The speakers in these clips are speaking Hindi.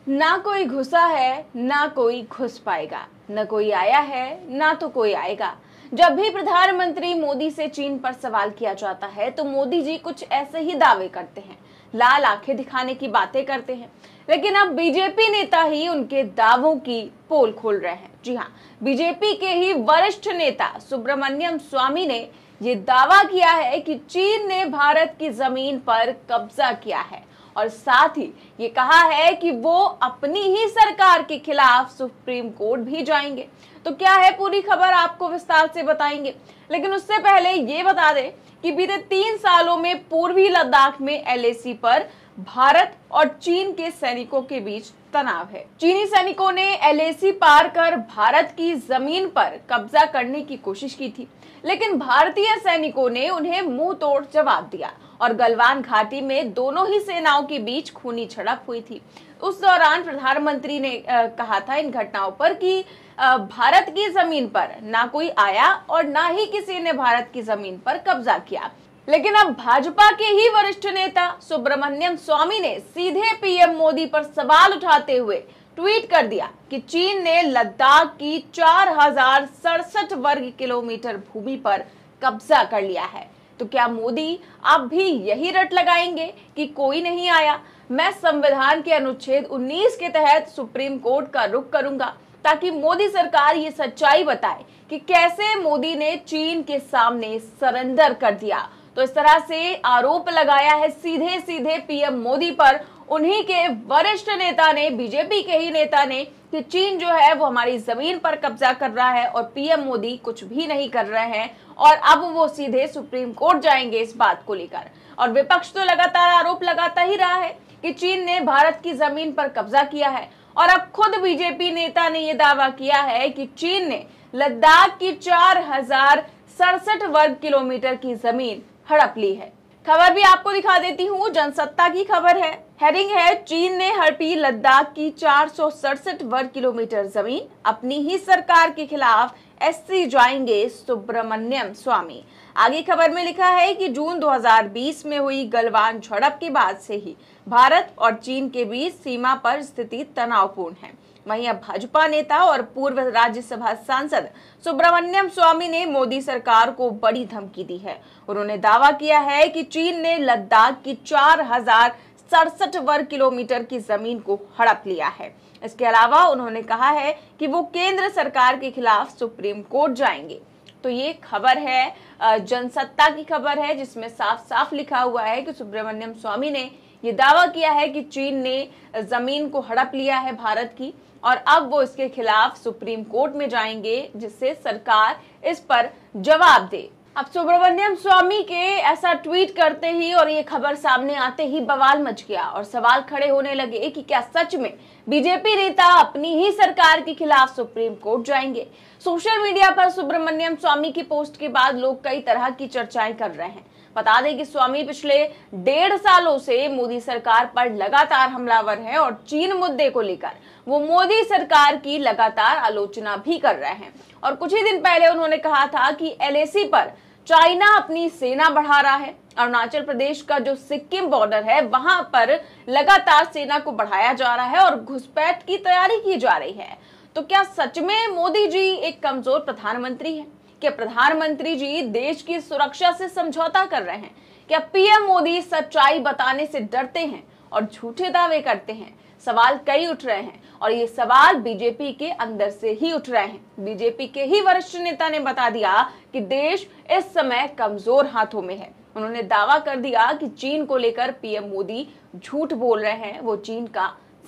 ना कोई घुसा है ना कोई घुस पाएगा, न कोई आया है ना तो कोई आएगा। जब भी प्रधानमंत्री मोदी से चीन पर सवाल किया जाता है तो मोदी जी कुछ ऐसे ही दावे करते हैं, लाल आंखें दिखाने की बातें करते हैं। लेकिन अब बीजेपी नेता ही उनके दावों की पोल खोल रहे हैं। जी हाँ, बीजेपी के ही वरिष्ठ नेता सुब्रमण्यम स्वामी ने ये दावा किया है कि चीन ने भारत की जमीन पर कब्जा किया है और साथ ही ये कहा है कि वो अपनी ही सरकार के खिलाफ सुप्रीम कोर्ट भी जाएंगे। तो क्या है पूरी खबर, आपको विस्तार से बताएंगे। लेकिन उससे पहले ये बता दें कि बीते 3 सालों में पूर्वी लद्दाख में LAC पर भारत और चीन के सैनिकों के बीच तनाव है। चीनी सैनिकों ने LAC पार कर भारत की जमीन पर कब्जा करने की कोशिश की थी, लेकिन भारतीय सैनिकों ने उन्हें मुंह तोड़ जवाब दिया और गलवान घाटी में दोनों ही सेनाओं के बीच खूनी झड़प हुई थी। उस दौरान प्रधानमंत्री ने कहा था इन घटनाओं पर कि भारत की जमीन पर ना कोई आया और ना ही किसी ने भारत की जमीन पर कब्जा किया। लेकिन अब भाजपा के ही वरिष्ठ नेता सुब्रमण्यम स्वामी ने सीधे PM मोदी पर सवाल उठाते हुए ट्वीट कर दिया कि चीन ने लद्दाख की 4067 वर्ग किलोमीटर भूमि पर कब्जा कर लिया है। तो क्या मोदी अब भी यही रट लगाएंगे कि कोई नहीं आया? मैं संविधान के अनुच्छेद 19 के तहत सुप्रीम कोर्ट का रुख करूंगा ताकि मोदी सरकार ये सच्चाई बताए कि कैसे मोदी ने चीन के सामने सरेंडर कर दिया। तो इस तरह से आरोप लगाया है सीधे सीधे PM मोदी पर उन्हीं के वरिष्ठ नेता ने, बीजेपी के ही नेता ने, कि चीन जो है वो हमारी जमीन पर कब्जा कर रहा है और PM मोदी कुछ भी नहीं कर रहे हैं और अब वो सीधे सुप्रीम कोर्ट जाएंगे इस बात को लेकर। और विपक्ष तो लगातार आरोप लगाता ही रहा है कि चीन ने भारत की जमीन पर कब्जा किया है और अब खुद बीजेपी नेता ने यह दावा किया है कि चीन ने लद्दाख की 4067 वर्ग किलोमीटर की जमीन हड़प ली है। खबर भी आपको दिखा देती हूँ, जनसत्ता की खबर है। हेडिंग है, चीन ने हड़पी लद्दाख की 467 वर्ग किलोमीटर जमीन, अपनी ही सरकार के खिलाफ SC जाएंगे सुब्रमण्यम स्वामी। आगे खबर में लिखा है कि जून 2020 में हुई गलवान झड़प के बाद से ही भारत और चीन के बीच सीमा पर स्थिति तनावपूर्ण है। वहीं अब भाजपा नेता और पूर्व राज्यसभा सांसद सुब्रमण्यम स्वामी ने मोदी सरकार को बड़ी धमकी दी है। उन्होंने दावा किया है कि चीन ने लद्दाख की 4067 वर्ग किलोमीटर की जमीन को हड़प लिया है। इसके अलावा उन्होंने कहा है कि वो केंद्र सरकार के खिलाफ सुप्रीम कोर्ट जाएंगे। तो ये खबर है, जनसत्ता की खबर है, जिसमें साफ साफ लिखा हुआ है कि सुब्रमण्यम स्वामी ने ये दावा किया है कि चीन ने जमीन को हड़प लिया है भारत की और अब वो इसके खिलाफ सुप्रीम कोर्ट में जाएंगे जिससे सरकार इस पर जवाब दे। अब सुब्रमण्यम स्वामी के ऐसा ट्वीट करते ही और ये खबर सामने आते ही बवाल मच गया और सवाल खड़े होने लगे कि क्या सच में बीजेपी नेता अपनी ही सरकार के खिलाफ सुप्रीम कोर्ट जाएंगे। सोशल मीडिया पर सुब्रमण्यम स्वामी की पोस्ट के बाद लोग कई तरह की चर्चाएं कर रहे हैं। बता दें कि स्वामी पिछले 1.5 सालों से मोदी सरकार पर लगातार हमलावर है और चीन मुद्दे को लेकर वो मोदी सरकार की लगातार आलोचना भी कर रहे हैं। और कुछ ही दिन पहले उन्होंने कहा था कि LAC पर चाइना अपनी सेना बढ़ा रहा है। अरुणाचल प्रदेश का जो सिक्किम बॉर्डर है वहां पर लगातार सेना को बढ़ाया जा रहा है और घुसपैठ की तैयारी की जा रही है। तो क्या सच में मोदी जी एक कमजोर प्रधानमंत्री है? क्या प्रधानमंत्री जी देश की सुरक्षा से समझौता कर रहे हैं? क्या PM मोदी सच्चाई बताने से डरते हैं और झूठे दावे करते हैं? सवाल कई उठ रहे हैं और ये सवाल बीजेपी के अंदर से ही उठ रहे हैं। बीजेपी के ही वरिष्ठ नेता ने बता दिया कि देश इस समय कमजोर हाथों में है। उन्होंने दावा कर दिया कि चीन को लेकर PM मोदी झूठ बोल रहे हैं, वो चीन का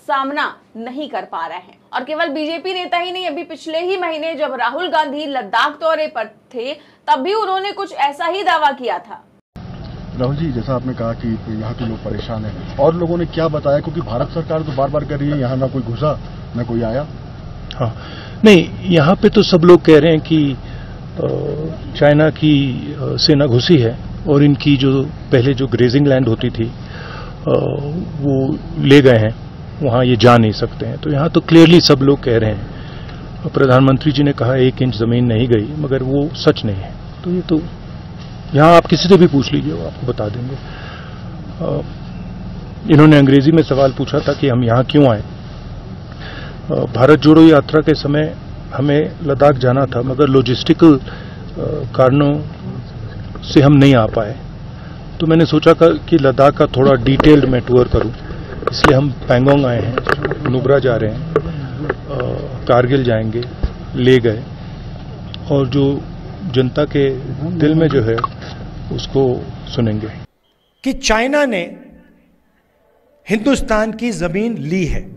सामना नहीं कर पा रहे हैं। और केवल बीजेपी नेता ही नहीं, अभी पिछले ही महीने जब राहुल गांधी लद्दाख दौरे पर थे तब भी उन्होंने कुछ ऐसा ही दावा किया था। राहुल जी, जैसा आपने कहा कि यहाँ के लोग परेशान हैं, और लोगों ने क्या बताया, क्योंकि भारत सरकार तो बार बार कह रही है यहाँ ना कोई घुसा ना कोई आया। हाँ, नहीं, यहाँ पे तो सब लोग कह रहे हैं कि चाइना की सेना घुसी है और इनकी जो पहले जो ग्रेजिंग लैंड होती थी वो ले गए हैं, वहाँ ये जा नहीं सकते हैं। तो यहाँ तो क्लियरली सब लोग कह रहे हैं। प्रधानमंत्री जी ने कहा 1 इंच जमीन नहीं गई, मगर वो सच नहीं है। तो ये तो यहाँ आप किसी से भी पूछ लीजिए, वो आपको बता देंगे। इन्होंने अंग्रेजी में सवाल पूछा था कि हम यहाँ क्यों आए, भारत जोड़ो यात्रा के समय हमें लद्दाख जाना था, मगर लॉजिस्टिकल कारणों से हम नहीं आ पाए। तो मैंने सोचा कि लद्दाख का थोड़ा डिटेल्ड मैं टूर करूं, इसलिए हम पैंगोंग आए हैं, नुब्रा जा रहे हैं, कारगिल जाएंगे, ले गए, और जो जनता के दिल में जो है उसको सुनेंगे। कि चाइना ने हिंदुस्तान की जमीन ली है,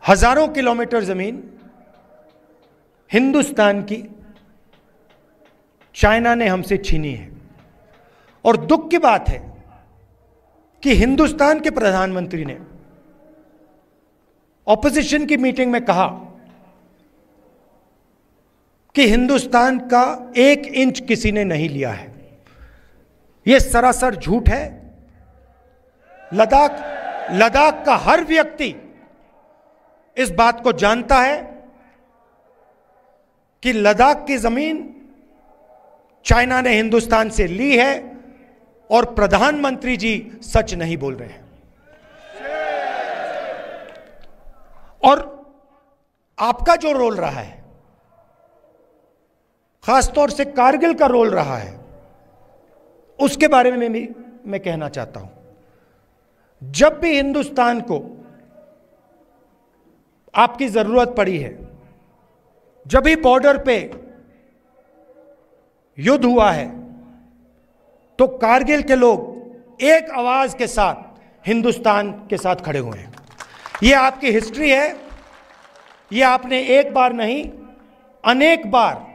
हजारों किलोमीटर जमीन हिंदुस्तान की चाइना ने हमसे छीनी है। और दुख की बात है कि हिंदुस्तान के प्रधानमंत्री ने ऑपोजिशन की मीटिंग में कहा कि हिंदुस्तान का 1 इंच किसी ने नहीं लिया है। यह सरासर झूठ है। लद्दाख का हर व्यक्ति इस बात को जानता है कि लद्दाख की जमीन चाइना ने हिंदुस्तान से ली है, और प्रधानमंत्री जी सच नहीं बोल रहे हैं। और आपका जो रोल रहा है, खासतौर से कारगिल का रोल रहा है, उसके बारे में भी मैं कहना चाहता हूं। जब भी हिंदुस्तान को आपकी जरूरत पड़ी है, जब भी बॉर्डर पे युद्ध हुआ है, तो कारगिल के लोग एक आवाज के साथ हिंदुस्तान के साथ खड़े हुए हैं। यह आपकी हिस्ट्री है। यह आपने एक बार नहीं, अनेक बार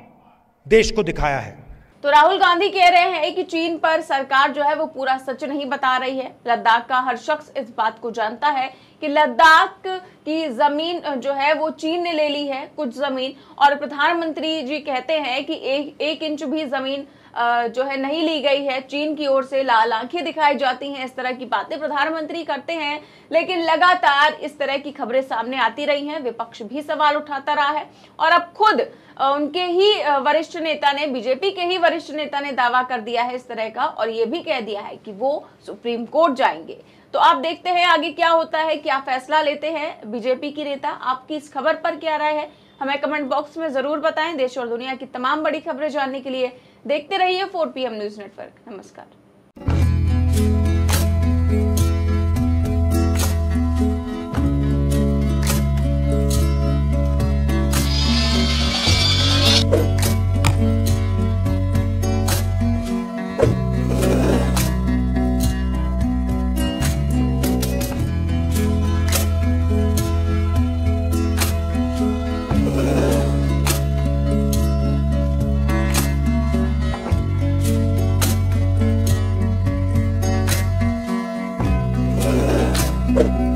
देश को दिखाया है। तो राहुल गांधी कह रहे हैं कि चीन पर सरकार जो है वो पूरा सच नहीं बता रही है। लद्दाख का हर शख्स इस बात को जानता है कि लद्दाख की जमीन जो है वो चीन ने ले ली है, कुछ जमीन। और प्रधानमंत्री जी कहते हैं कि एक इंच भी जमीन जो है नहीं ली गई है। चीन की ओर से लाल आंखें दिखाई जाती हैं, इस तरह की बातें प्रधानमंत्री करते हैं। लेकिन लगातार इस तरह की खबरें सामने आती रही हैं, विपक्ष भी सवाल उठाता रहा है। और अब खुद उनके ही वरिष्ठ नेता ने, बीजेपी के ही वरिष्ठ नेता ने दावा कर दिया है इस तरह का, और ये भी कह दिया है कि वो सुप्रीम कोर्ट जाएंगे। तो आप देखते हैं आगे क्या होता है, क्या फैसला लेते हैं बीजेपी की नेता। आपकी इस खबर पर क्या राय है, हमें कमेंट बॉक्स में जरूर बताएं। देश और दुनिया की तमाम बड़ी खबरें जानने के लिए देखते रहिए 4 PM न्यूज नेटवर्क। नमस्कार। you